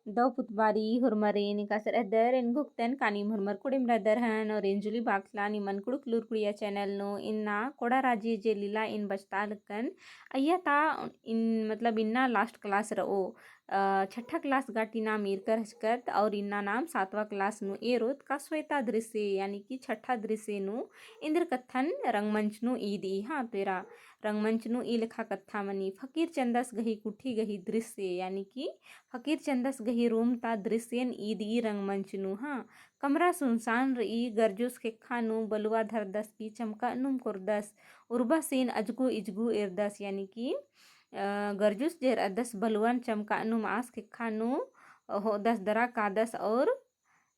Daw putbari hurmare ni kasar adar en gukten kani hurmar kudim radar han और enjuli bakla ni man kuduk lur kudiya channel no inna koda raji je lila in बचतालकन अय्या ता इन मतलब इन्ना last class रहो छठा class गाटिना मीरकर हचकत और इन्ना नाम सातवा क्लास नु ए रोत का श्वेता दृश्य यानी कि छठा दृश्य नु इंद्र कथन रंगमंच नु ईदी हाँ तेरा रंगमंच नु ई लिखा कथा मनी फकीर चंदस गही कुठी गही दृश्य यानी कि फकीर चंदस गही रूम ता दृश्यन ईद ई रंगमंच नु हाँ कमरा सुनसान रही गर्जुस के खानु बलुआ धरदस की चमका नुम कुरदस उर्बा सीन अजगु इजगु इरदस यानी कि गर्जुस जेर अदस बलुआन चमका नुम आस के खानु हो दस दरा कादस और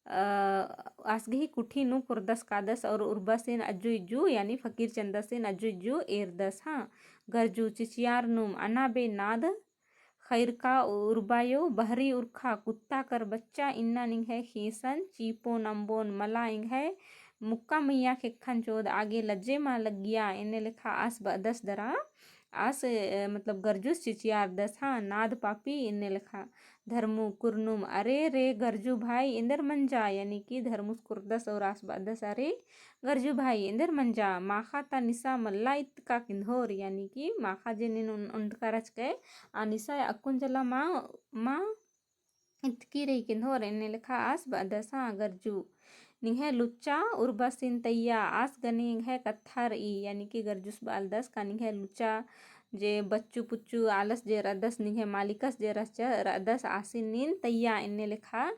आसगही कुठी नु कुरदस कादस और उर्बा सेन अज्जु इज्जु यानी फकीर चंदस सेन अज्जु इज्जु एरदस हाँ गर्जू चिचियार नुम अनाबे नाद खैर का उर्बायो बहरी उर्खा कुत्ता कर बच्चा इन्ना निंग है खीसन चीपो नंबोन मला इंग है मुक्का मैया खेखन चोद आगे लज्जे मा लग गया इन्हें लिखा आस बदस दरा आस मतलब गर्जुस चिचियार दस हाँ नाद पापी इन्हें लिखा धर्मु कुरनुम अरे रे गर्जू भाई इंदर मंजा यानी कि धर्मुस कुरदस और आस बदस अरे गर्जू भाई इंदर मंजा माखा ता निसा मल्ला इतका किंधोर यानी कि माखा जेनिन उनका रच के निसा अकुंजला माँ इतकी रही किंधोर इन्हें लिखा आस बदस हाँ गर्जू निंगे लुच्चा उर्बसिन तैया आस गनिंग है कत्थार ई यानी कि गर्जुस बाल दस का निंगे लुच्चा जे बच्चू पुच्चू आलस जे रदस निंगे मालिकस जे रदस आसिन नीन तैया इन्ने लिखा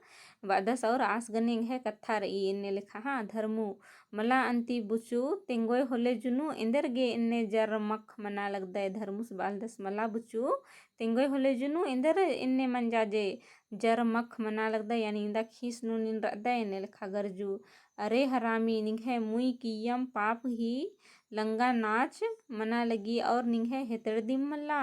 बदस और आस गनिंग है कत्थार ई इन्ने लिखा हाँ धर्मु मला अंति बुचू तेंगोय होले जुनु इंदर गे इन्ने जर मख मना लगदा धर्मुस बाल दस मला बुचू तेंगोय होले जुनु इंदर इन्ने मंजा जे जर मख मना लगदा यानी इंदा खीस नु निन रदा इन्ने लिखा गर्जू अरे हरामी निंगे मुई कियम पाप ही लंगा नाच मना लगी और निंगे हेतड़ दिमला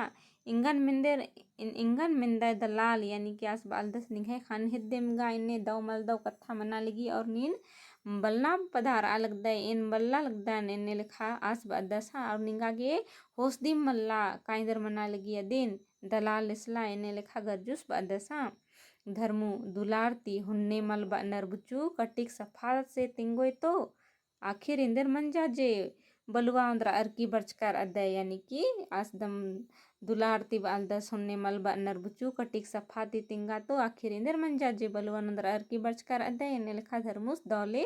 इंगन मिंदा दलाल यानी कि आस बालदस निंगे खान हिद्देमगा इन्ने दव मल दव कथा मना लगी और नीन बलना पधार आ लगदा इन बल्ला लगदा इन्ने लिखा आस बादस हाँ और निंगा गे होस दिम मल्ला काइदर मना लगी दिन दलाल इसला इन्ने लिखा गर्जुस बादस हाँ धर्मु दुलारती हुन्ने मल नरबुचू कटिक सफा से तिंगोय तो आखिर इंदर मंजा जे बलुआ उंदरा अर्की बरचकार अद्दय यानी कि आसदम दुलारती बालदस हुन्ने मल नरबुचू कटिक सफाती तिंगा तो आखिर इंदर मंजा जे बलुआ उंदरा अर्की बरचकार अद्दय इन्ने लिखा धर्मुस दौले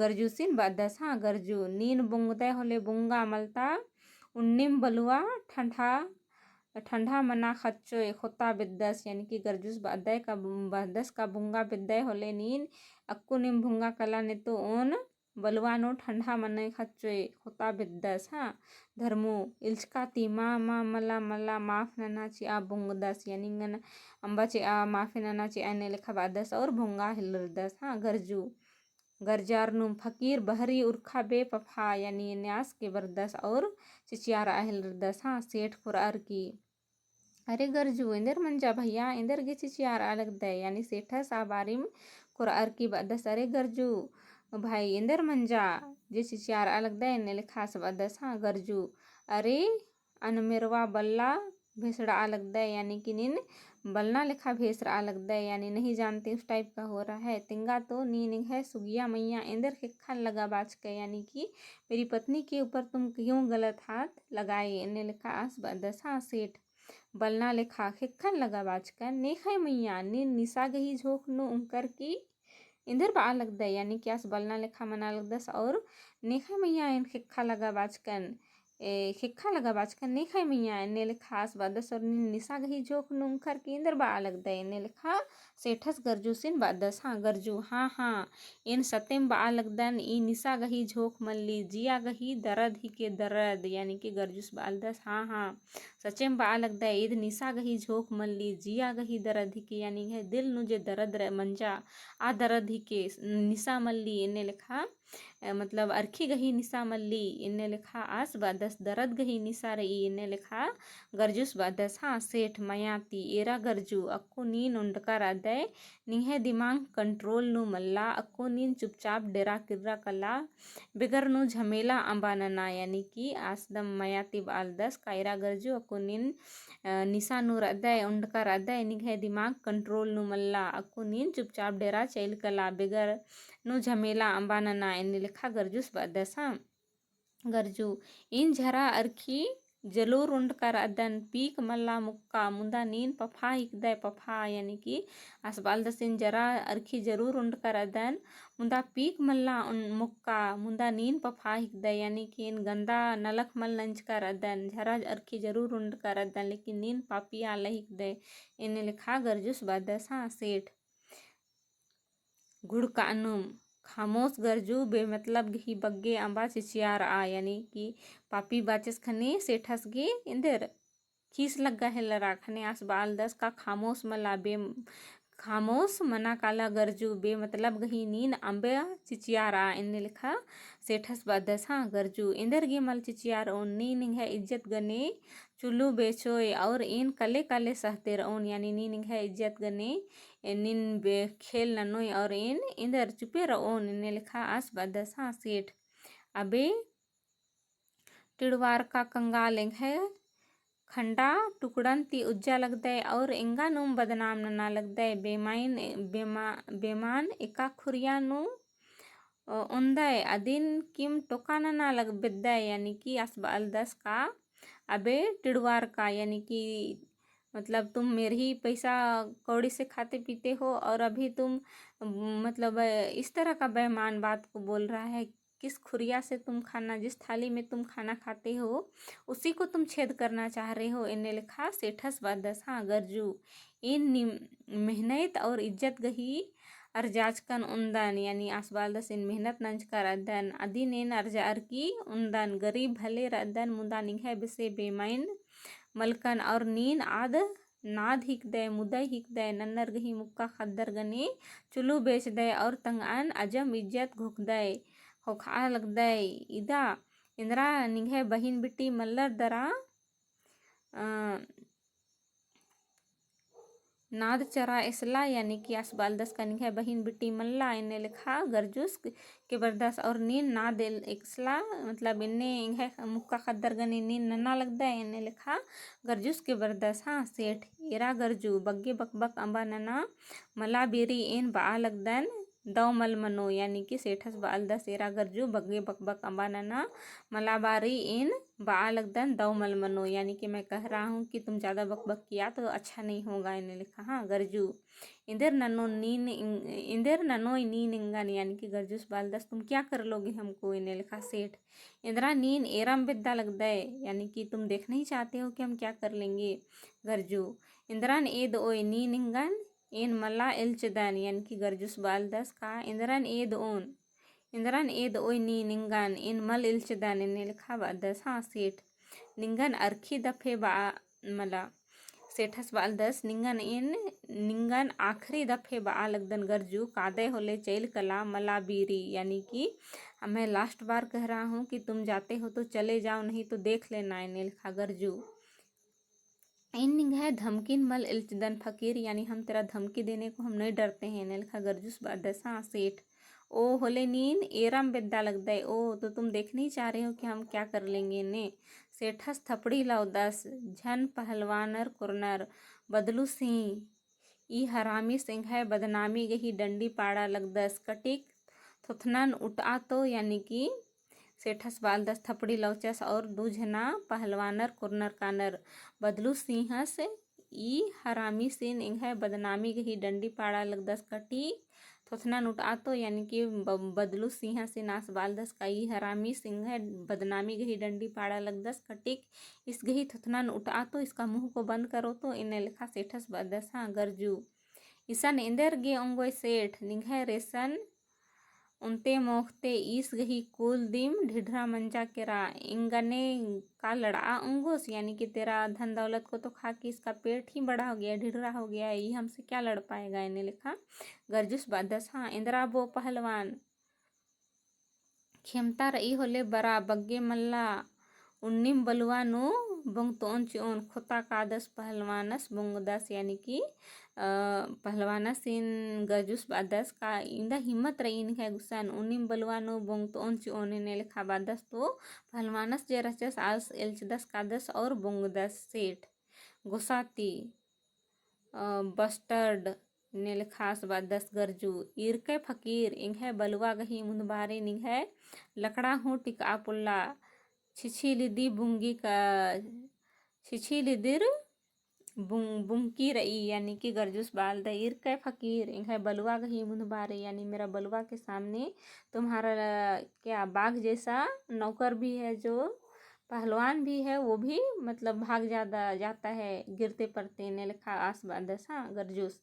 गर्जुसिन बादस हाँ गर्जू नीन बुंगदय होले बुंगा मलता उन्निम बलुआ ठंडा ठंडा मना खच्चो खोता बिद्दस यानी कि गर्जुस बादय का बादस का बुंगा बिद्दय होले नीन अक्कू निम भुंगा कला ने तो ओन बलवानो ठंडा मने खच्चो खोता बिद्दस हाँ धर्मु इल्चका तीमा मा मला मला माफ नना ची आ बुंगदस यानी गन अंबा ची आ माफी नना ची आने लिखा बादस और भुंगा हिलरदस हाँ गर्जू गर्जारनुम फकीर बहरी उर्खा बे पफा यानी न्यास के बरदस और चिचियार हिलरदस हाँ सेठ खुरार की अरे गर्जू इंदर मंजा भैया इंदर गे चिचियार अलग दे यानी सेठा साबारिम कुरार की बदस अरे गर्जू भाई इंदर मंजा जे चिचियार अलग दे ने लिखा सब बदस हाँ गर्जू अरे अनमेरवा बल्ला भेसड़ा अलग दे यानी कि निन बलना लिखा भेसड़ा अलग दे यानी नहीं जानते उस टाइप का हो रहा है तिंगा तो नीन है सुगिया मैया इंदर खिखन लगा बाज के यानी कि मेरी पत्नी के ऊपर तुम क्यों गलत हाथ लगाए इन्हें लिखा आस बदस हाँ सेठ बलना लेखा खिखन लगा बाजकर नेखै मैया नी निसा गही झोंक नु उनकर की इंदर बा लगदा यानी कि आस बलना लेखा मना लगदस और नेखै मैया इन खिखा लगा बाजकन खिखा लगा बाजकन नेखै मैया इन्ने लिखा आस बादस और निसा गही झोंक नु उनकर की इंदर बा लगदा इन्ने लिखा सेठस गर्जू सिन बादस हाँ गर्जू हाँ हाँ इन सतेम बा लगदन ई निसा गही झोंक मल्ली जिया गही दर्द ही के दर्द यानी कि गर्जुस बालदस हाँ हाँ सचेम बा लगदा ईद निसा गही झोंक मल्ली जिया गही दर्द ही के यानी है दिल नु जे दर्द मंजा आ दर्द ही के निसा मल्ली इन्ने लिखा मतलब अर्खी गही निशा मल्ली इन्ने लिखा आस बादस दरद गही निशा रई इन्ने लिखा गर्जुस बादस हाँ सेठ मयाती एरा गर्जू अक्को नीन उंडकर अदय निहे दिमाग कंट्रोल नु मल्ला अक्को नीन चुपचाप डेरा किर्रा कला बिगर नु झमेला अंबानना यानी कि आसदम मयाती बालदस कायरा गर्जू अक्को नीन निशा नूर अदय उंडकर अदय निघे दिमाग कंट्रोल नु मल्ला अक्को नीन चुपचाप डेरा चैल कला बिगर नु झमेला अंबानना इन्ने लिखा गर्जुस बादसा गर्जू इन झरा अर्खी जलूर उंडकर अदन पीक मल्ला मुक्का मुंदा नीन पफा हिकदय पफा यानी कि असबाल दसिन जरा अर्खी जरूर उंडकर अदन मुंदा पीक मल्ला मुक्का मुंदा नीन पफा हिकदय यानी कि इन गंदा नलक मल नंचकर अदन झरा अर्खी जरूर उंडकर अदन लेकिन नीन पापिया हिकदय इन्हें लिखा गर्जुस बादसा सेठ घुड़कानुम खामोश गर्जू बेमतलब घी बग्गे अंबा चिचियार आ यानी कि पापी बाचस खने सेठस गे इंदर खीस लग्गा है लरा खने आस बाल दस का खामोश मला बे खामोश मना काला गर्जू बेमतलब गही नीन अंबे चिचियार आ इन्ने लिखा सेठस बादस हाँ गर्जू इंदर गे मल चिचियार ओन नीन है इज्जत गने चुल्लू बेचोय और इन कले कले सहते रओन यानी नीन है इज्जत गने निन बे खेल ननोय और इन इंदर चुपे रओन इन्ने लिखा आस बादस हाँ सेठ अबे टिड़वार का कंगाल है खंडा टुकड़न ती उज्जा लगदय और इंगा नुम बदनाम नना लगदय बेमान एका खुरिया नु उंदय अदिन किम टोका नना लग बिद्दय यानी कि असबाल दस का अबे टिड़वार का यानी कि मतलब तुम मेरे ही पैसा कौड़ी से खाते पीते हो और अभी तुम मतलब इस तरह का बेईमान बात को बोल रहा है। किस खुरिया से तुम खाना जिस थाली में तुम खाना खाते हो उसी को तुम छेद करना चाह रहे हो इन्हें लिखा सेठस बादस हाँ गर्जू इन मेहनत और इज्जत गही अर्जाचकन उंदन यानी आसबाल दस इन मेहनत नंच कर अदन अदिन इन अर्जार की उंदन गरीब भले रदन मुदा निघे बिसे बेमैन मलकन और नीन आद नाद हिकदय मुदय हिकदय नन्नर गही मुक्का खद्दर गने चुलू बेच दय और तंगान अजम इज्जत घुकदय होखा लगदय इदा इंद्रा निघे बहिन बिटी मल्लर दरा नाद चरा इसला यानी कि असबाल दस का निघे बहिन बिटी मल्ला इन्हें लिखा गर्जुस के बरदस और नीन नाद इसला मतलब इन्हें मुक्का खद्दर गने नीन नन्ना लगदा है इन्हें लिखा गर्जुस के बरदस हाँ सेठ एरा गर्जू बग्गे बकबक अंबा नना मला बेरी इन बा लगदन दव मल मनो यानी कि सेठस बाल दस एरा गर्जू बग्गे बकबक अंबा नना मलाबारी इन बा लगदन दव मल मनो यानी कि मैं कह रहा हूँ कि तुम ज़्यादा बकबक किया तो अच्छा नहीं होगा इन्हें लिखा हाँ गर्जू इंदर ननो नीन इंदर ननोय नीन इंगन यानी कि गर्जुस बाल दस तुम क्या कर लोगे हमको इन्हें लिखा सेठ इंदिरा नीन एरम बिद्दा लगदा है यानी कि तुम देख नहीं चाहते हो कि हम क्या कर लेंगे गर्जू इंदिरन एद ओय नीन इंगन इन मला इल्चदन यानी कि गर्जुस बाल दस का इंदिरन एद ओय नी निंगन इन मल इल्चदन इन्हें लिखा बादस हाँ सेठ निंगन अर्खी दफे बा मला सेठस बाल दस निंगन आखिरी दफे बा लगदन गर्जू कादे होले चैल कला मला बीरी यानी कि मैं लास्ट बार कह रहा हूँ कि तुम जाते हो तो चले जाओ नहीं तो देख लेना इन्हें लिखा गर्जू इन निगाह धमकिन मल इल्चदन फकीर यानी हम तेरा धमकी देने को हम नहीं डरते हैं इन्हें लिखा गर्जुस बादस हाँ सेठ ओ होले नीन एरम बेद्दा लगदा है ओ तो तुम देख नहीं चाह रहे हो कि हम क्या कर लेंगे इन्हें सेठस थपड़ी लाओ दस झन पहलवानर कुरनर बदलू सिंह ई हरामी सिंह है बदनामी गही डंडी पाड़ा लगदस कटिक थुथनन उठा तो यानी कि सेठस बाल दस थपड़ी लौचस और दूझना पहलवानर कुरनर कानर बदलू सिंहस ई हरामी सिंह इंघ बदनामी गही डंडी पाड़ा लगदस कटी थोथना नुटा तो यानी कि बदलू सिंह से नास बाल दस का ई हरामी सिंह बदनामी गही डंडी पाड़ा लगदस कटिक इस गही थोथना उठा तो इसका मुंह को बंद करो तो इन्हें लिखा सेठस बदस हाँ गर्जू ईसन इंदर गे ओंगोय सेठ निघ रेसन उनते मोखते ईस गही कुल दिम ढिढरा मंजा केरा इंगने का लड़ा उंगोस यानी कि तेरा धन दौलत को तो खा के इसका पेट ही बड़ा हो गया ढिढरा हो गया ये हमसे क्या लड़ पाएगा इन्हें लिखा गर्जुस बादस हाँ इंदिरा बो पहलवान खेमता रई होले बरा बग्गे मल्ला उन्नीम बलुआनु बुंगतोन चिओन खोता कादस पहलवानस बुंगदस यानी कि पहलवानस इन गजुस बादस का इंदा हिम्मत रही इनका गुस्सान उन्नीम बलुआनु बुंगतोन चिओन ने लिखा बादस तो पहलवानस जे रचस आस एल्चदस कादस और बुंगदस सेठ गुसाती बस्टर्ड नेल खास बादस गरजू इरके फकीर इंघे बलुआ गही मुंदबारे निघे लकड़ा हूँ टिका पुल्ला छिछिलिदी बुंगी का छिछिलिदिर बुंकी रई यानी कि गरजूस बाल द इरके फकीर इंघे बलुआ गही मुंदबारे यानी मेरा बलुआ के सामने तुम्हारा क्या बाघ जैसा नौकर भी है जो पहलवान भी है वो भी मतलब भाग जाता है गिरते पड़ते ने लिखा आस बादसा गरजूस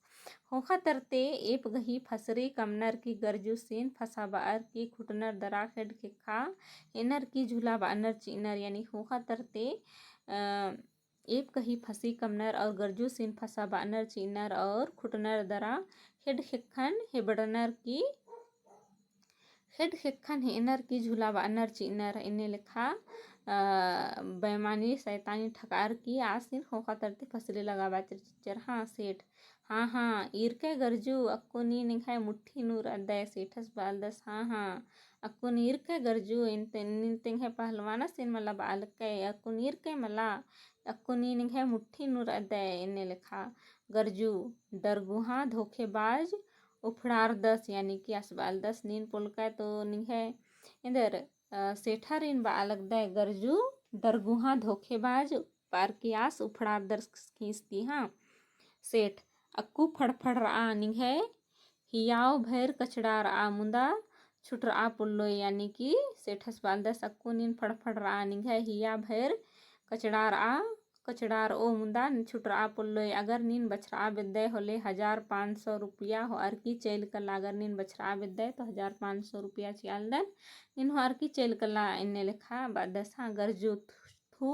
होखा तरते एप गही फसरे कमनर की गरजूसीन फसा बार की खुटनर दरा खेड के खा इनर की झूला बानर चीनर यानी होखा तरते एप कही फसी कमनर और गरजूसीन फसा बानर चीनर और खुटनर दरा हेड खेखन हेबड़नर की हेड खेखन इनर की झूला बानर चीनर इन्हें लिखा बेमानी शैतानी ठकार की आसिन होका तरते फसले लगावा चिर हाँ सेठ हाँ ईरके गरजू अक्को नी निखाए मुट्ठी नूर अदय सेठस बालदस हाँ अक्को नीर के गरजू इन तिंग है पहलवाना सिन मला बाल के अक्को नीर के मला अक्को नी निखाए मुट्ठी नूर अदय इन्हें लिखा गरजू दरगुहा धोखेबाज उफड़ार दस यानी कि असबाल दस नीन पुलका तो निघे इधर सेठा इन बालक दय गरजू दरगुहा धोखेबाज पारकियास उफड़ार दर खींचती हाँ सेठ अक्कू फड़फड़ रहा निघे हियाव भैर कचड़ा रहा मुंदा छुट रहा पुल्लो यानी कि सेठस बाल दस अक्कू नीन फड़फड़ रहा निघे हिया भैर कचड़ार ओ मुंदा छुट रहा पुल्लो अगर नीन बछड़ा बिद्दय होले 1500 रुपया हो अर की चैल कला अगर नीन बछड़ा बिद्दय तो 1500 रुपया चियाल दन नीन हो अर की चैल कला इन्ने लिखा बादसा गरजू थू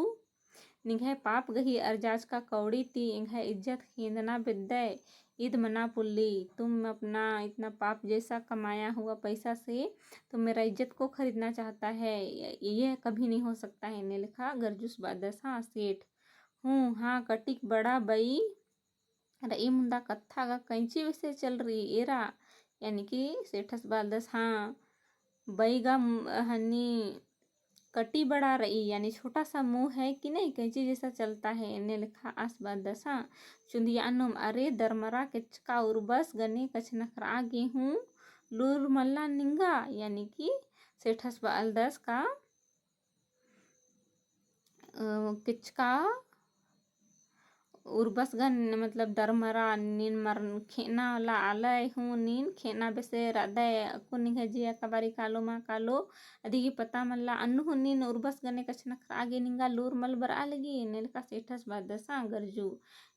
निघे पाप गही अरजाज का कौड़ी ती इंघे इज्जत खींदना बिद्दय ईद मना पुल्ली तुम अपना इतना पाप जैसा कमाया हुआ पैसा से तुम मेरा इज्जत को खरीदना चाहता है यह कभी नहीं हो सकता है ने लिखा गरजूस बादस हाँ सेठ हूँ हाँ कटिक बड़ा बई रई मुंदा कत्था का कैंची वैसे चल रही एरा यानी कि सेठस बादस हाँ बईगा हनी कटी बड़ा रही यानी छोटा सा मुंह है कि नहीं कैंची जैसा चलता है इन्हें लिखा आस बादसा चुंदियानुम अरे दरमरा किचका उर्बस गने कछ नखरा गेहूँ लूर मल्ला निंगा यानी कि सेठस बालदस का किचका उर्बस गन मतलब दरमरा नीन मर खेना ला आलय हूँ नीन खेना बेसे रदय अक्को निघजिया कबारी कालो मा कालो अदिगी पता मल्ला अन्नु नीन उर्बस गने कछ नखरा आगे निंगा लूर मल बर आलगी नेलका सेठस बादसा गरजू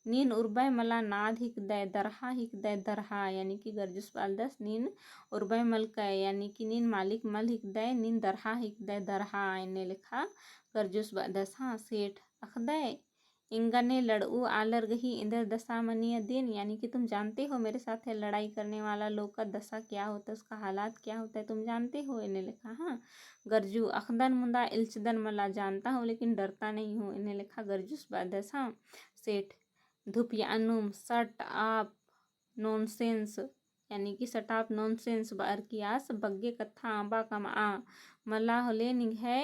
नीन उर्बय मला नाद हिक दय दरहा यानी कि गरजूस बालदस नीन उर्बय मल कय यानी कि नीन मालिक मल हिक दय नीन दरहा हिक दय दरहा इन्हें लिखा गरजूस बादसा सेठ अखदय इंगने लड़ऊ आलर गही इंदर दशा मनीय दिन यानी कि तुम जानते हो मेरे साथ है लड़ाई करने वाला लोग का दशा क्या होता है उसका हालात क्या होता है तुम जानते हो इन्हें लिखा हाँ गरजू अखदन मुंदा इल्चदन मला जानता हूँ लेकिन डरता नहीं हूँ इन्हें लिखा गरजूस बादस हाँ सेठ धुपियानुम सट आप नॉनसेंस यानी कि सट आप नॉनसेंस बार की आस बग्गे कथा आंबा कम आ मला होले निघे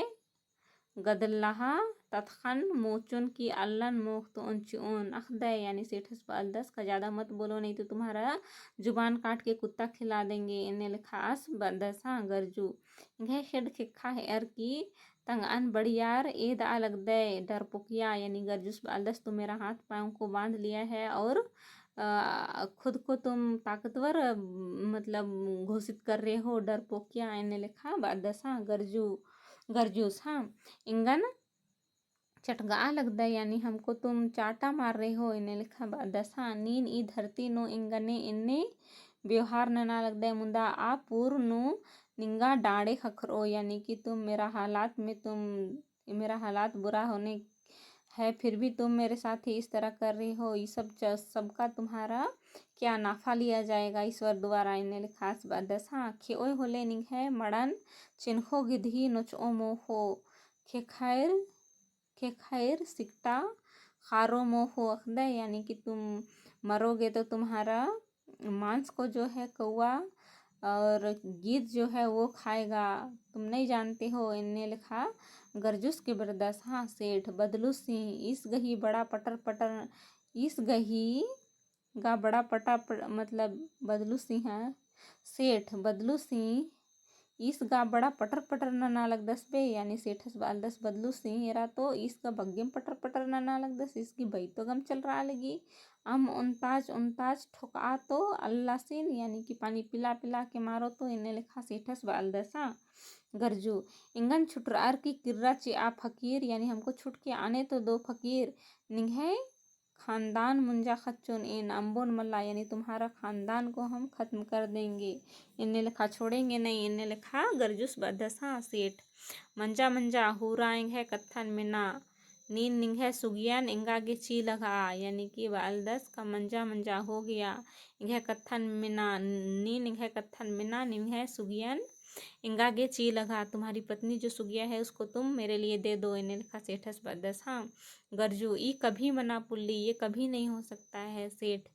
गदल्लाहा तत्खन मोचुन की अल्लन मोख तो उन अखदय यानी सेठस बालदस का ज़्यादा मत बोलो नहीं तो तुम्हारा जुबान काट के कुत्ता खिला देंगे इन्हें लिखा आस बदस हाँ गरजू घे खेड खिखा है अर की तंग अन बढ़ियार एद आ लग दे डरपोकिया यानी गरजूस बालदस तो मेरा हाथ पाँव को बांध लिया है और खुद को तुम ताकतवर मतलब घोषित कर रहे हो डरपोकिया इन्हें लिखा बादस हाँ गरजूस हाँ इंगन चटगा लगदा यानी हमको तुम चाटा मार रहे हो इन्हें लिखा दसा नीन ई धरती नो इंगने इन्ने व्यवहार ना लगदा मुंदा आप पूर्व नो निंगा डांडे खखरो यानी कि तुम मेरा हालात बुरा है, फिर भी तुम मेरे साथ ही इस तरह कर रही हो। ये सबका तुम्हारा क्या नाफा लिया जाएगा ईश्वर द्वारा। इन्हें लिखा दसा खे ओए होले निंग है मड़न चिन्हो गिधी नोचो मोहो खे खैर सिकटा खारो मोहो अखदे, यानी कि तुम मरोगे तो तुम्हारा मांस को जो है कौआ और गीद जो है वो खाएगा, तुम नहीं जानते हो। इनने लिखा गरजूस के बरदस हाँ सेठ बदलू सिंह इस गही बड़ा पटर पटर इस गही गा बड़ा मतलब बदलू सिंह है सेठ बदलू सिंह इस गा बड़ा पटर पटर ना लग दस बे, यानी सेठस बाल दस बदलू सिंह एरा तो इसका बग्गेम पटर पटर ना लग दस, इसकी बई तो गम चल रहा लगी। हम उनताज ठोका तो अल्लाह सिन, यानी कि पानी पिला पिला के मारो तो इन्हें लिखा सेठस बाल दसा गरजू इंगन छुटरार की किर्रा ची आ फकीर, यानी हमको छुट के आने तो दो फकीर निंगे खानदान मुंजा खच्चुन इन अम्बोन मल्ला, यानी तुम्हारा खानदान को हम खत्म कर देंगे। इन्हें लिखा छोड़ेंगे नहीं। इन्हें लिखा गरजूस बदसा सेठ मंजा मंजा हुराएंग है कत्थन मिना नीन निंग है सुगियान इंगागे ची लगा, यानी कि बालदस का मंजा मंजा हो गया। इंग कत्थन मिना नीन इंग कत्थन मिना निंग है सुगियान इंगागे ची लगा, तुम्हारी पत्नी जो सुगिया है उसको तुम मेरे लिए दे दो। इन्हें लिखा सेठस बदस हाँ गरजू ई कभी मना पुल्ली, ये कभी नहीं हो सकता है सेठ।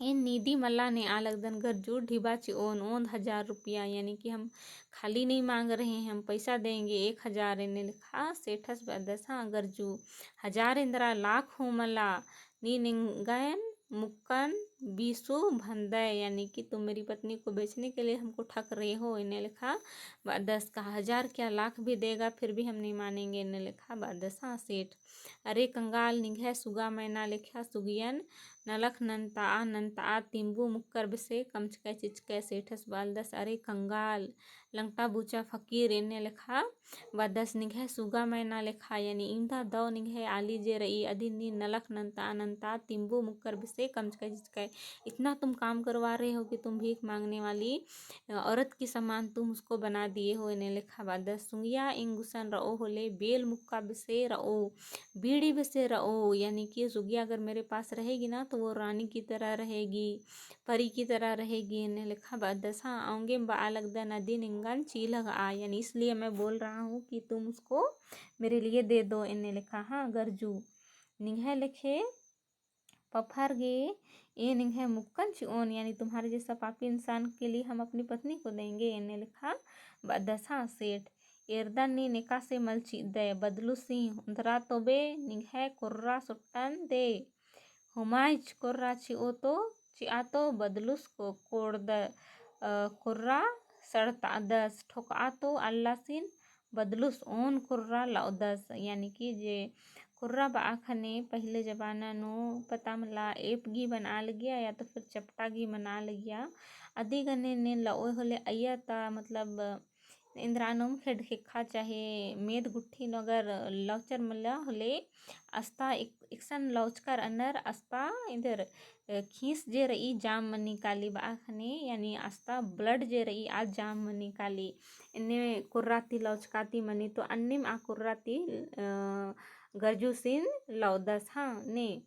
इन नीदी मल्ला ने आलगदन गरजू ढिबा ची ओन 1000 रुपया, यानी कि हम खाली नहीं मांग रहे हैं, हम पैसा देंगे 1000। इन्हें लिखा सेठस बदस हाँ गरजू 1000 इंदिरा लाख हो मल्ला नी निंगन मुक्कन बीसु भंदय, यानी कि तुम मेरी पत्नी को बेचने के लिए हमको ठग रहे हो। इन्हें लिखा 10 का 1000 क्या लाख भी देगा फिर भी हम नहीं मानेंगे। इन्हें लिखा 10 हाँ सेठ अरे कंगाल निंघै सुगा मैना लिखा सुगियन नलख नंता तिम्बू मुक्कर बसे कमचकै चिचकै सेठस बालदस अरे कंगाल लंगटा बूचा फकीर। इन्हें लिखा 10 निघै सुगा मैना लिखा, यानी इंधा दौ निघै आली जे रई अधिनी नलख नंता तिम्बू मुक्कर बसे कमचकै चिचकै, इतना तुम काम करवा रहे हो कि तुम भीख मांगने वाली औरत की समान तुम उसको बना दिए हो। इन्हें लिखा 10 सुंगिया इंगुसन रओ होले बेल मुक्का बसे रओ बीड़ी बसे रओ, यानी कि सुगिया अगर मेरे पास रहेगी ना तो वो रानी की तरह रहेगी, परी की तरह रहेगी। इन्हें लिखा 10 हाँ आऊँगे बालक द नदी निंगन चीलग आ, यानी इसलिए मैं बोल रहा हूँ कि तुम उसको मेरे लिए दे दो। इन्हें लिखा हाँ गरजू निंघे लिखे पफर गे ये निंघे मुक्कन चिओन, यानी तुम्हारे जैसा पापी इंसान के लिए हम अपनी पत्नी को देंगे। इन्हें लिखा 10 हाँ सेठ एरदन नी निका से मलची दे बदलू सिंह उंदरा तोबे निंघे कुर्रा सुट्टन दे हुमाइच कुर्रा चिआ तो बदलुस को कोड़ द कुर्रा सड़ता 10 ठोका तो अल्लाह सिन बदलुस ओन कुर्रा लाउदस, यानी कि जे कुर्रा बाखने पहले जमाना नो पता मला एपगी बना लगिया या तो फिर चपटागी बना लगिया अदी गने ने लओ होले अया ता मतलब इंद्रानुम खेड खिखा चाहे मेद गुट्ठी नगर लौचर मला होले अस्ता इक्सन लौचकर अनर अस्ता इधर खींस जे रही जाम मनी काली बाखने, यानी अस्ता ब्लड जे रही आज जाम मनी काली इन्हें कुर्राती लौचकाती मनी तो अन्निम आ कुर्राती गरजू सिन लौदस हाँ ने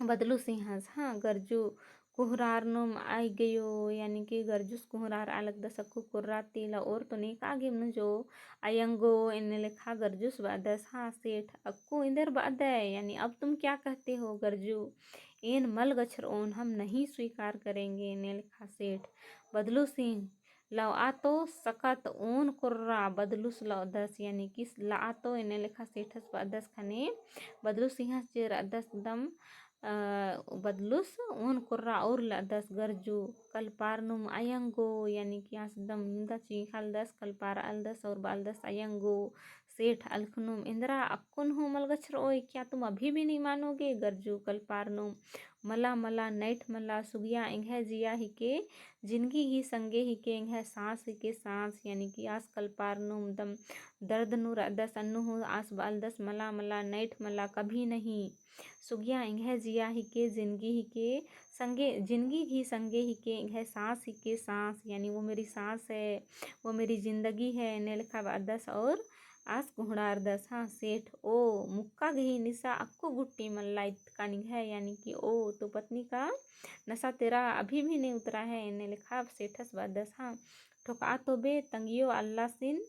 बदलू सिंहस हाँ गरजू कुहरार नुम आई गयो, यानी कि गरजूस कुहरार अलग दसकु कुर्राती ला और तो नहीं कागे मन जो अयंगो। इन्हें लिखा गरजूस बादस हाँ सेठ अक्कू इंदर बाद है, यानी अब तुम क्या कहते हो गरजू इन मल गछर ओन हम नहीं स्वीकार करेंगे। इन्हें लिखा सेठ बदलू सिंह लव आ तो सकत ओन कुर्रा बदलुस लव 10, यानी कि ला तो इन्हें लिखा सेठस 10 खने बदलू सिंह चेर 10 दम बदलुस ओन कुर्रा और ला 10 गरजू कल पार नुम अयंगो, यानी कि यहाँ दम निंदा चीखल 10 कल पार अल 10 और बाल 10 अयंगो सेठ अलखनुम इंदिरा अक्कुन हो मलगछर ओए क्या तुम अभी भी नहीं मानोगे। गरजू कल पार नुम मला मला नैठ मला सुगिया इंघे जिया ही के जिंदगी ही संगे ही के इंघे सांस ही के सांस, यानी कि आस कल पार नुम दम दर्द नूर 10 अन्नु हो आस बाल 10 मला मला नैठ मला कभी नहीं सुगिया इंघे जिया ही के जिंदगी ही के संगे जिंदगी ही संगे ही के इंघे सांस ही के सांस, यानी वो मेरी सांस है वो मेरी ज़िंदगी है। इन्हें लिखा 10 और आस कुहड़ार दस हाँ सेठ ओ मुक्का गही निशा अक्को गुट्टी मल्ला इतका है, यानी कि ओ तो पत्नी का नशा तेरा अभी भी नहीं उतरा है। इन्हें लिखा सेठस बदस हाँ ठोका तो बे तंगियो अल्लाह सिन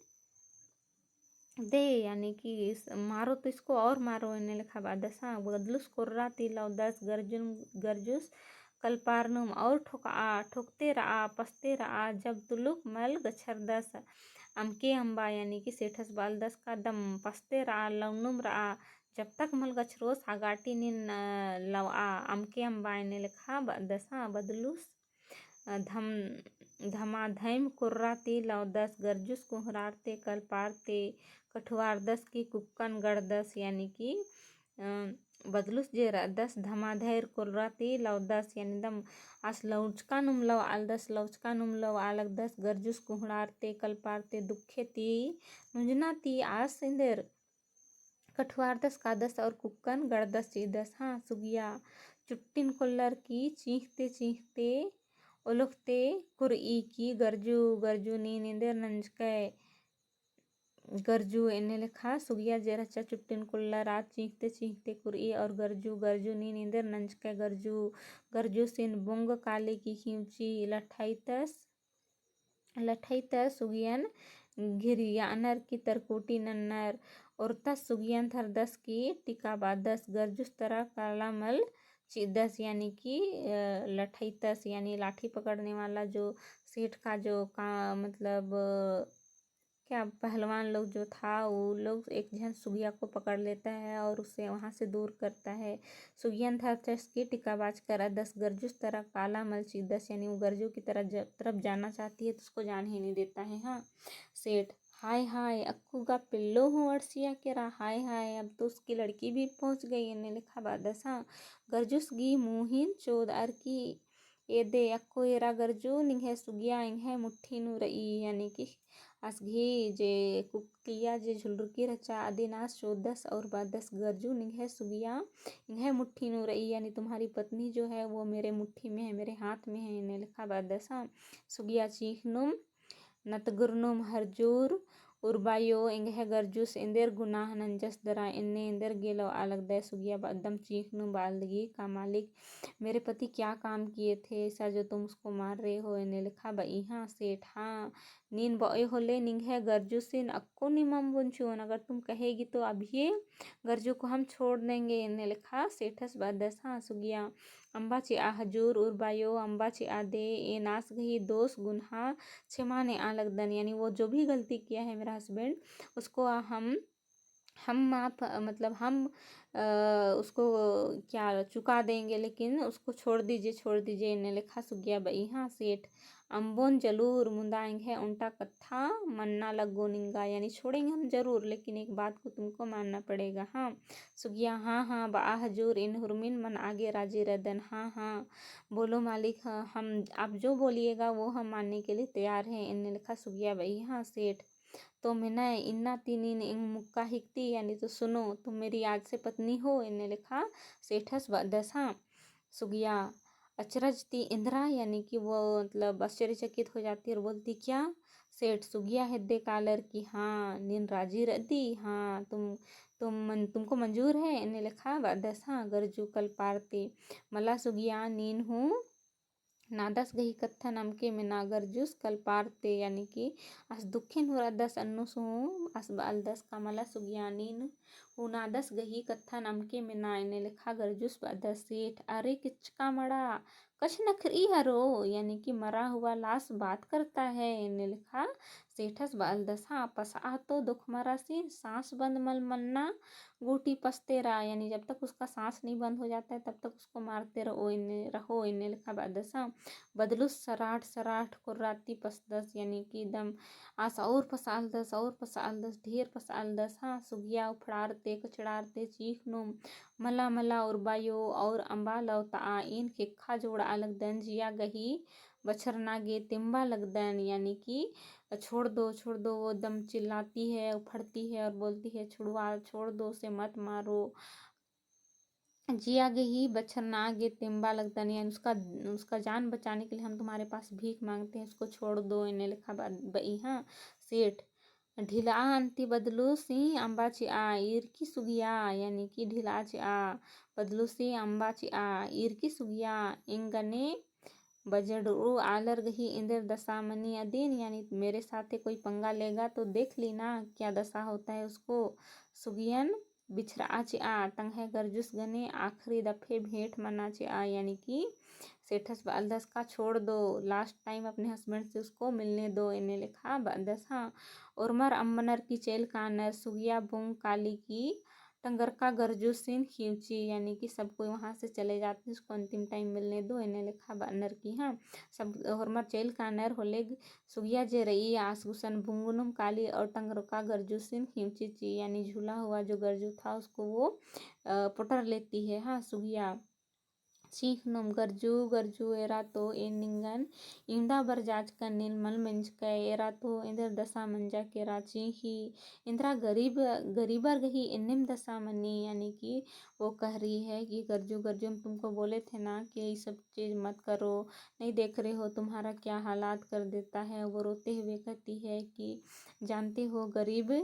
दे, यानी कि मारो तो इसको और मारो। इन्हें लिखा बादस हाँ बदलुस कुर्रा तिलाव दस गर्जुन गर्जुस कल्पारनुम और ठोकते रहा पसते रहा जब तुलुक मल गच्छर दस अमके अम्बा, यानी कि सेठस बाल दस का दम पसते रहा लवनुम रहा जब तक मल गछरोस आगाटी निन लवा अमके अम्बा। इन्हें लिखा दसा बदलुस धम धमाधम कुर्राते लवदस गर्जुस कुहरारते कल्पारते कठुआरदस की कुक्कन गड़दस, यानी कि बदलुस जे दस धमाधैर कुर्राते लवदस यानी दम आस लौचका नुम लव आलदस लौचका नुम लव आलक दस गर्जुस कुहरारते कल्पारते दुखे ती नुंजना ती आस इंदर कठुआरदस कादस और कुक्कन गड़दस चीदस हाँ सुगिया चुट्टिन कोल्लर की चीखते चीखते ओलुखते कुरई की गर्जू गर्जू नी निंदेर नंजकै गर्जू। इन्हें लिखा सुगिया जेरचा चुट्टिन कुल्ला रात चीखते चीखते कुरई और गर्जू गर्जू नी निंदेर नंजकै गर्जू गर्जू सिन बुंग काले की खींची लठैतस सुगियन घिरियानर की तरकोटी नन्नर और तस सुगियन थरदस की टिका बादस गर्जुस तरह काला मल चिदस, यानी कि लठैतस यानी लाठी पकड़ने वाला जो सेठ का जो का मतलब क्या पहलवान लोग जो था वो लोग एक जन सुगिया को पकड़ लेता है और उसे वहाँ से दूर करता है। सुगियन था की टिकाबाज कर दस गर्जुस तरह काला मलची दस, यानी वो गर्जू की तरफ जाना चाहती है तो उसको जान ही नहीं देता है। हाँ सेठ हाय हाय अक्कू का पिल्लो हूँ अर्सिया के रहा हाय हाय अब तो उसकी लड़की भी पहुँच गई। इन्हें लिखा बादस हाँ गर्जुस गी मुहिन चोद अर की ए दे अक्को एरा गर्जू निघे सुगिया इंघे मुट्ठी नु रई, यानी कि असघी जे कुक्किया जे झुलरुकी रचा आदिनास चौदस और बादस गर्जू निघे सुगिया इंघे मुट्ठी नु रई, यानी तुम्हारी पत्नी जो है वो मेरे मुट्ठी में है मेरे हाथ में है। इन्हें लिखा बादस हाँ सुगिया चीखनुम नतगुरनुम हरजूर उर्बायो इंघे गर्जुस इंदेर गुनाह नंजस दरा इन्ने इंदर गेलो अलग दे सुगिया बदम चीखनु बालदगी का मालिक मेरे पति क्या काम किए थे ऐसा जो तुम उसको मार रहे हो। इन्हें लिखा बई हाँ सेठ हाँ नीन बॉय होले निंघे गर्जुसिन अक्को निमम बुंचुन, अगर तुम कहेगी तो अभी गर्जू को हम छोड़ देंगे। इन्हें लिखा सेठस बदस हाँ सुगिया अम्बा चे आ हजूर उर्बायो अम्बा चे आ दे ए नास गही दोष गुन्हा क्षमा ने आ लगदन, यानी वो जो भी गलती किया है मेरा हस्बैंड उसको हम आप मतलब हम उसको क्या चुका देंगे लेकिन उसको छोड़ दीजिए। इन्हें लिखा सुगिया बई हाँ सेठ अम्बोन जरूर मुंदाएंगे उल्टा कत्था मन्ना लगो निंगा, यानी छोड़ेंगे हम जरूर लेकिन एक बात को तुमको मानना पड़ेगा। हाँ सुगिया हाँ हाँ बा हजूर इन हुरमिन मन आगे राजी रदन हाँ हाँ बोलो मालिक हाँ, हम आप जो बोलिएगा वो हम मानने के लिए तैयार हैं। इन्हें लिखा सुगिया बई हाँ सेठ तो मैंने इन्ना तीन इन मुक्का हिकती, यानी तो सुनो तुम मेरी आज से पत्नी हो। इन्हें लिखा सेठस बदस हाँ सुगिया अचरज ती इंदिरा, यानी कि वो मतलब आश्चर्यचकित हो जाती है और बोलती क्या सेठ सुगिया हिद्दे कालर की हाँ नीन राजी रदी हाँ तुमको मंजूर है। इन्हें लिखा बदस हाँ गर्जू कल पारती मला सुगिया नीन हूँ नादस गही कत्था नमके में नागर जूस कल पारते, यानी कि अस दुखिन हो दस अन्नु सु अस बाल दस कमला सुगियानीन नादस गही कत्था नमके में ना। इन्हें लिखा गरजूस दस सेठ अरे किचका मड़ा कछ नखरी हरो, यानी कि मरा हुआ लाश बात करता है। इन्हें लिखा सेठस बाल दसा पसा तो दुख मरा सी सांस बंद मल मन्ना गोटी पसते रहा, यानी जब तक उसका सांस नहीं बंद हो जाता है तब तक उसको मारते रहो। इन्हें लिखा बादसा बदलुस सराठ सराठ कुर्राती पसदस, यानी कि दम आस और पसाल दस ढेर पसाल दस हाँ सुगिया उफड़ारते कचड़ारते चीख नुम मला मला उर्बायो और अम्बा लवता इन खेखा जोड़ा अलग दन जिया गही बछरना गे तिम्बा लगदन, यानी कि छोड़ दो वो दम चिल्लाती है उफड़ती है और बोलती है छोड़ दो उसे मत मारो जिया गही बछरना गे तिम्बा लगदन, यानी उसका जान बचाने के लिए हम तुम्हारे पास भीख मांगते हैं उसको छोड़ दो। इन्हें लिखा बई हाँ सेठ ढिला अंती बदलूसी आंबाची आ इरकी सुगिया यानी कि ढिलाची आ बदलूसी आंबाची आ इरकी सुगिया इंगने बजड़ू आलर गही इंदर दशा मनी अदीन यानी मेरे साथ कोई पंगा लेगा तो देख ली ना क्या दशा होता है उसको। सुगियन बिछराची आ तंग है गर्जुस गने आखिरी दफे भेंट मनाची आ यानी कि सेठस बालदस का छोड़ दो, लास्ट टाइम अपने हस्बैंड से उसको मिलने दो इन्हें लिखा बालदस। हाँ और मर अम्बनर की चेल कानर सुगिया बुंग काली की टंगर का गर्जुसिन खींची यानी कि सब कोई वहाँ से चले जाते हैं उसको अंतिम टाइम मिलने दो इन्हें लिखा बानर की। हाँ सब और मर चेल कानर होले सुगिया जे रही आसगुसन बुंगुनुम काली और टंगर का गर्जुसिन खींची ची यानी झूला हुआ जो गर्जू था उसको वो पुटर लेती है। हाँ सुगिया चीख नुम गर्जू गर्जू एरा तो ए निंगन इंदा बरजाज का नीलमल मंज का एरा तो इंदर दशा मंजा के राची ही इंदिरा गरीबर गही इन्निम दशा मनी यानी कि वो कह रही है कि गर्जू गर्जू हम तुमको बोले थे ना कि ये सब चीज़ मत करो, नहीं देख रहे हो तुम्हारा क्या हालात कर देता है। वो रोते हुए कहती है कि जानते हो गरीब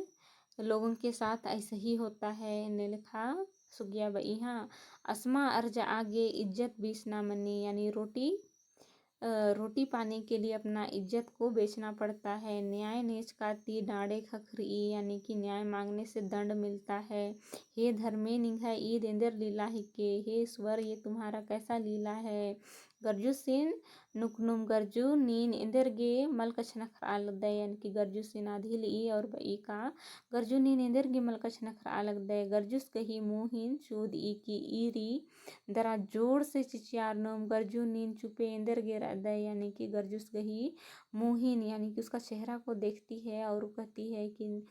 लोगों के साथ ऐसा ही होता है। ने लिखा सुगिया बई। हाँ अस्मा अर्ज आगे इज्जत बेचना मनी यानी रोटी पाने के लिए अपना इज्जत को बेचना पड़ता है। न्याय नेच का ती डांडे खखरी यानी कि न्याय मांगने से दंड मिलता है। हे धर्मे निघा ईद इंदर लीला ही के हे ईश्वर ये तुम्हारा कैसा लीला है। गर्जू सिन नुकनुम गर्जू नीन इंदर गे मलकछ नखराल दे यानी कि गर्जू सिन आधी ली और बई का गर्जू नीन इंदर गे मलकछ नखराल दे गर्जुस कही मुहिन चूद ई की ईरी दरा जोर से चिचियार नोम गर्जू नीन चुपे इंदर गे दे यानी कि गर्जुस गही मुहिन यानी कि उसका चेहरा को देखती है और कहती है कि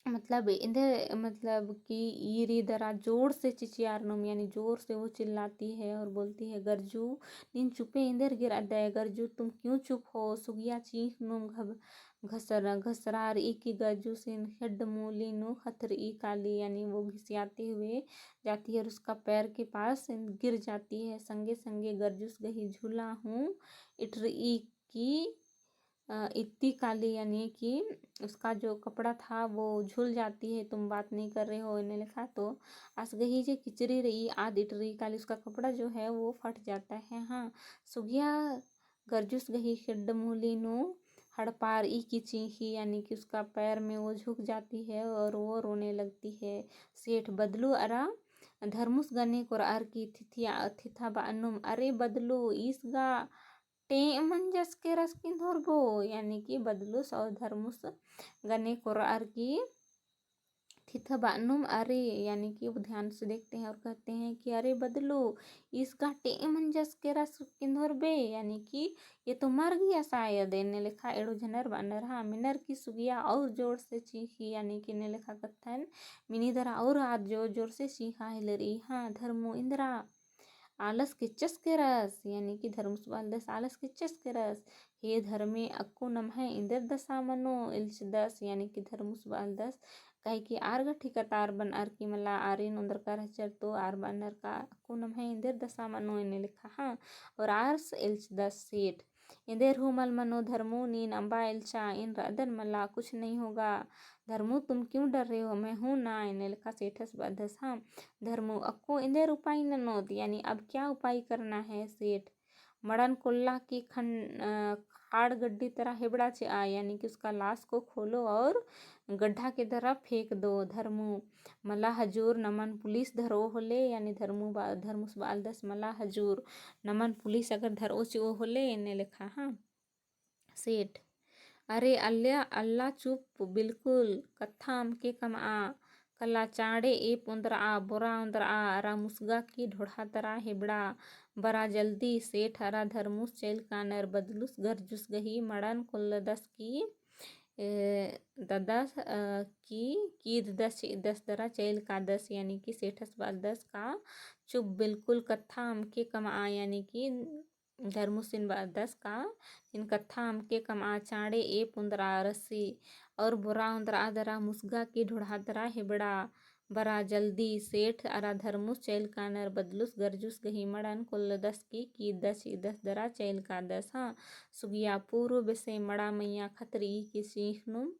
मतलब इंदर मतलब कि ईरी दरा जोर से चिचियार नोम यानी जोर से वो चिल्लाती है और बोलती है गर्जू नीन चुपे इंदर गिर दे गर्जू तुम क्यों चुप हो। सुगिया चीख नोम घसरार ई की गर्जू सिन हेड मूली नु खतर ई काली यानी वो घिसियाते हुए जाती है और उसका पैर के पास गिर जाती है। संगे संगे गर्जुस गही झूला हूँ इटर ई की इतनी काली यानी कि उसका जो कपड़ा था वो झूल जाती है। तुम बात नहीं कर रहे हो इन्हें लिखा तो असगही जे किचरी रही आद इटरी काली उसका कपड़ा जो है वो फट जाता है। हाँ सुगिया गर्जुस गही खिड्ड मूली नु हड़पार ई की चीखी यानी कि उसका पैर में वो झुक जाती है और वो रोने लगती है। सेठ बदलू अरा धर्मुस गने को अर की थिथा बानुम अरे बदलू इसगा टे मंजस के रस की धोरबो यानी कि बदलुस और धर्मुस गने कोरार की थिथा बानुम अरे यानी कि वो ध्यान से देखते हैं और कहते हैं कि अरे बदलू इसका टे मंजस के रस की धोरबे यानी कि ये तो मर गया शायद। ने लिखा एड़ो झनर बानर। हाँ मिनर की सुगिया और जोर से चीखी यानी कि ने लिखा कथन मिनी दरा और हाथ जोर जोर से चीखा हिलरी। हाँ धर्मो इंदिरा आलस किच्चस के रस यानी कि धर्मुस बालदस आलस किच्चस के रस हे धर्मे अक्को नम है इंदर दशा मनो इल्च दस यानी कि धर्मुस बालदस कहे कि आर्ग ठिकतार बन आर की मला आरिन उंदर का रहचर तो आर बनर का अक्को नम है इंदर दशा मनो इन्हें लिखा। हाँ और आर्स इल्च दस सेठ इंदेर हूँ मल मनो धर्मो नीन अम्बा इल्चा इन रदन मला कुछ नहीं होगा। धर्मो तुम क्यों डर रहे हो मैं हूँ ना इन्हें लिखा सेठस बदस। हाँ धर्मो अक्को इंदेर उपाय ननोत यानी अब क्या उपाय करना है। सेठ मड़न कोल्ला की खाड़ गड्डी तरह हिबड़ा चे आ यानी कि उसका लाश को खोलो और गड्ढा की तरफ फेंक दो। धर्मो मला हजूर नमन पुलिस धरो होले यानी धर्मुस बालदस मला हजूर नमन पुलिस अगर धरो चो होले इन्हें लिखा। हाँ सेठ अरे अल्लाह अल्लाह चुप बिल्कुल कत्था के कम आ कला चाड़े ए पुंदर आ बोरा उंदर आ रा मुसगा की ढोढ़ा तरा हिबड़ा बरा जल्दी सेठ हरा धर्मुस चेल कानर बदलुस गर्जुस गही मड़न कुल्लदस की ददस की दस दरा चेल का दस यानी कि सेठस बाल दस का चुप बिल्कुल कत्था के कम आ यानी कि धर्मुसिन दस का इन कत्था के कम आ चाड़े ए पुंदरा रस्सी और बुरा उंदरा दरा मुसगा की ढोढ़ा दरा हिबड़ा बरा जल्दी सेठ अरा धर्मुस चैल कानर बदलुस गरजुस गहिमड़न कोल्लदस की दस इदस दरा चैल का दस हाँ सुगिया पूर्व बेसे मड़ा मैया खतरी की सीखनुम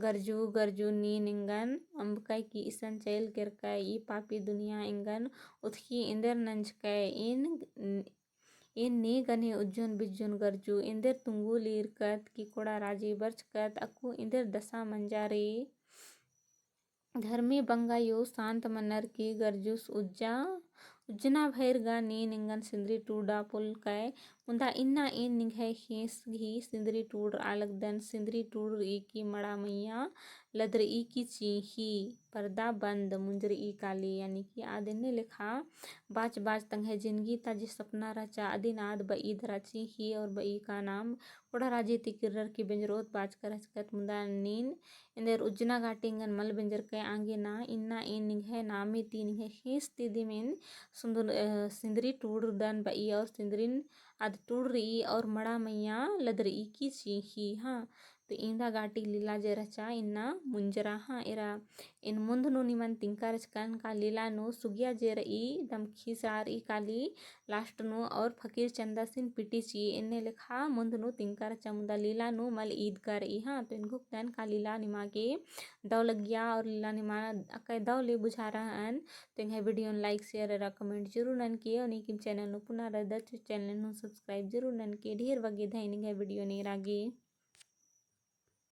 गरजू गरजू नीन इंगन अम्बकई की इसन चैल किरकय ई पापी दुनिया इंगन उथकी इंदर नंजकय इन नी गने उज्जुन बिज्जुन गरजू इंदर तुंगु लीरकत की कोड़ा राजी बर्चकत अक्कू इंदर दशा मंजारे धर्मी बंगायो शांत मन्नर की गरजूस उज्जना भैरगा नी निंगन सिंदरी टूडा पुलकय मुंदा इन्ना इन निघय खीस घी सिंदरी टूड आलगदन सिंदरी टूड ई की मड़ा मैया लद्र ई की चीही पर्दा बंद मुंजर ई काली यानी कि आदिन्ने लिखा बाच बाच तंगे जिंदगी ताजी सपना रचा अदिन आद बई धरा चीही और बई का नाम कोड़ा राजे तिकिर्रर की बेंजरोत बाच कर हचकत मुंदा नीन इंदर उज्जना गाटिंगन मल बेंजर के आंगे ना इन्ना इन निघे नामी ती निघे खीस ती दिमिन सुंदर सिंदरी टूडन बई और सिंदरिन अद टूड रही और मड़ा मैया लदर ई की चीही हाँ तो इंदा गाटी लीला जे रचा इन्ना मुंजरा हाँ इरा इन मुंदनु निमन तिंका रचकन का लीला नु सुगिया जे रही दम खीसार ई काली लास्ट नु और फकीर चंदा सिन पिटी ची इन्ने लिखा मुंदनु तिंका रचा मुंदा लीला नु मल ईद का रही हाँ तो इनको तन का लीला निमा के दव लग गया और लीला निमा अकय दव ले बुझा रहा अन तो इंगे वीडियो लाइक शेयर कमेंट जरूर नन के और निकिम चैनल नु पुनः रदत चैनल नु सब्सक्राइब जरूर नन के ढेर वगे धैनिंग वीडियो ने रागे।